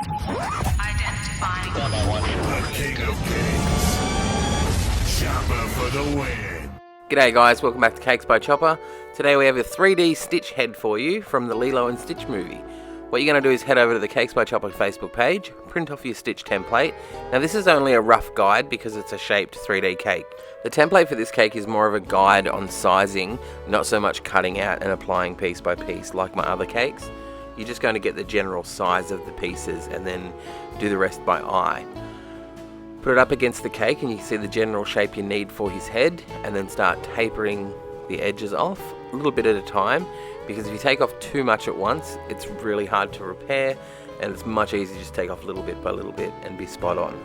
Identifying The king of cakes. Chopper for the win. G'day guys, welcome back to Cakes by Chopper. Today we have a 3D Stitch head for you from the Lilo and Stitch movie. What you're going to do is head over to the Cakes by Chopper Facebook page, print off your Stitch template. Now this is only a rough guide because it's a shaped 3D cake. The template for this cake is more of a guide on sizing, not so much cutting out and applying piece by piece like my other cakes. You're just going to get the general size of the pieces and then do the rest by eye. Put it up against the cake and you can see the general shape you need for his head, and then start tapering the edges off a little bit at a time, because if you take off too much at once it's really hard to repair, and it's much easier to just take off little bit by little bit and be spot on.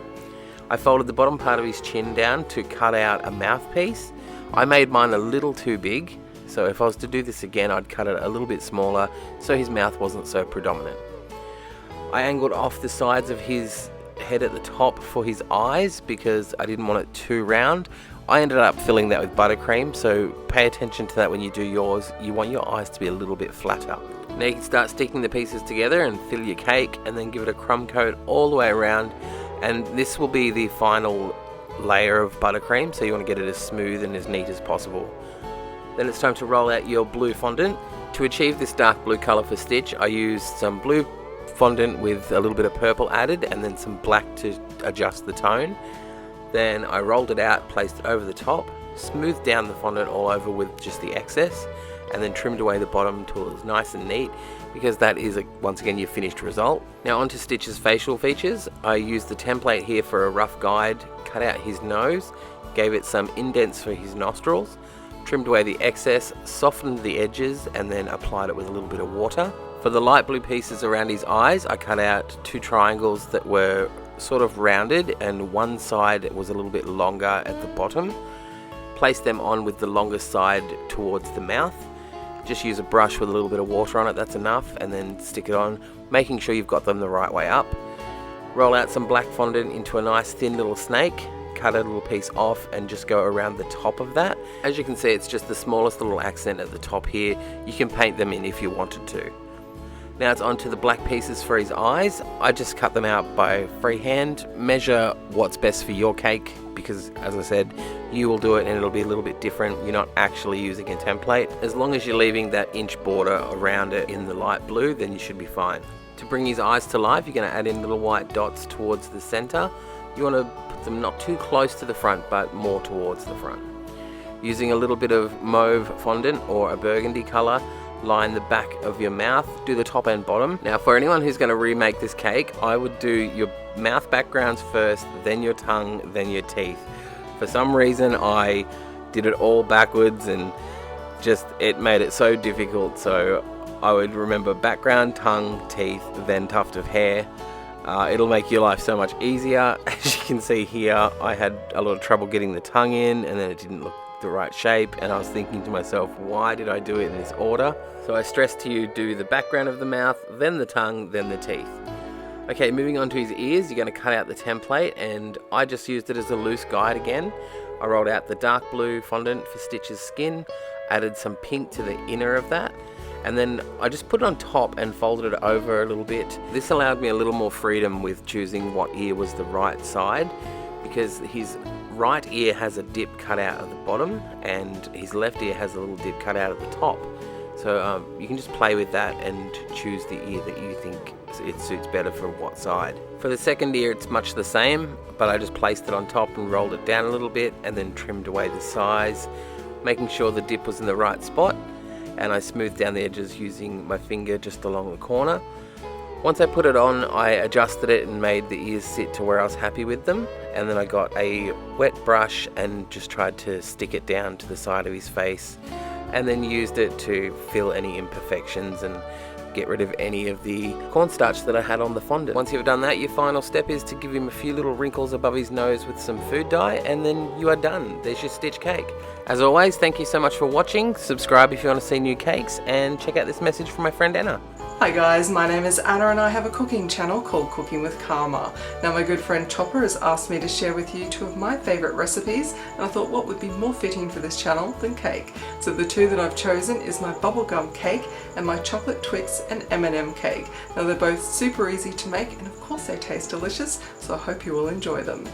I folded the bottom part of his chin down to cut out a mouthpiece. I made mine a little too big, so if I was to do this again I'd cut it a little bit smaller so his mouth wasn't so predominant. I angled off the sides of his head at the top for his eyes because I didn't want it too round. I ended up filling that with buttercream, so pay attention to that when you do yours. You want your eyes to be a little bit flatter. Now you can start sticking the pieces together and fill your cake, and then give it a crumb coat all the way around, and this will be the final layer of buttercream, so you want to get it as smooth and as neat as possible. Then it's time to roll out your blue fondant. To achieve this dark blue colour for Stitch, I used some blue fondant with a little bit of purple added and then some black to adjust the tone. Then I rolled it out, placed it over the top, smoothed down the fondant all over with just the excess, and then trimmed away the bottom till it was nice and neat, because that is once again your finished result. Now onto Stitch's facial features. I used the template here for a rough guide, cut out his nose, gave it some indents for his nostrils, trimmed away the excess, softened the edges, and then applied it with a little bit of water. For the light blue pieces around his eyes, I cut out two triangles that were sort of rounded, and one side was a little bit longer at the bottom. Place them on with the longest side towards the mouth. Just use a brush with a little bit of water on it, that's enough, and then stick it on, making sure you've got them the right way up. Roll out some black fondant into a nice thin little snake, cut a little piece off and just go around the top of that. As you can see, it's just the smallest little accent at the top here. You can paint them in if you wanted to. Now it's onto the black pieces for his eyes. I just cut them out by freehand. Measure what's best for your cake, because as I said, you will do it and it'll be a little bit different. You're not actually using a template. As long as you're leaving that inch border around it in the light blue, then you should be fine. To bring his eyes to life, you're going to add in little white dots towards the center. You want to put them not too close to the front, but more towards the front. Using a little bit of mauve fondant or a burgundy color, line the back of your mouth, do the top and bottom. Now for anyone who's going to remake this cake, I would do your mouth backgrounds first, then your tongue, then your teeth. For some reason I did it all backwards and just it made it so difficult, so I would remember background, tongue, teeth, then tuft of hair. It'll make your life so much easier. As you can see here, I had a lot of trouble getting the tongue in, and then it didn't look the right shape, and I was thinking to myself, why did I do it in this order? So I stress to you, do the background of the mouth, then the tongue, then the teeth. Okay, moving on to his ears, you're going to cut out the template, and I just used it as a loose guide again. I rolled out the dark blue fondant for Stitch's skin, added some pink to the inner of that, and then I just put it on top and folded it over a little bit. This allowed me a little more freedom with choosing what ear was the right side, because his right ear has a dip cut out at the bottom and his left ear has a little dip cut out at the top. So you can just play with that and choose the ear that you think it suits better for what side. For the second ear it's much the same, but I just placed it on top and rolled it down a little bit and then trimmed away the sides, making sure the dip was in the right spot, and I smoothed down the edges using my finger just along the corner. Once I put it on, I adjusted it and made the ears sit to where I was happy with them, and then I got a wet brush and just tried to stick it down to the side of his face, and then used it to fill any imperfections and get rid of any of the cornstarch that I had on the fondant. Once you've done that, your final step is to give him a few little wrinkles above his nose with some food dye, and then you are done. There's your Stitch cake. As always, thank you so much for watching. Subscribe if you want to see new cakes, and check out this message from my friend Anna. Hi guys, my name is Anna and I have a cooking channel called Cooking with Karma. Now my good friend Chopper has asked me to share with you two of my favourite recipes, and I thought what would be more fitting for this channel than cake. So the two that I've chosen is my bubblegum cake and my chocolate Twix and M&M cake. Now they're both super easy to make and of course they taste delicious, so I hope you will enjoy them.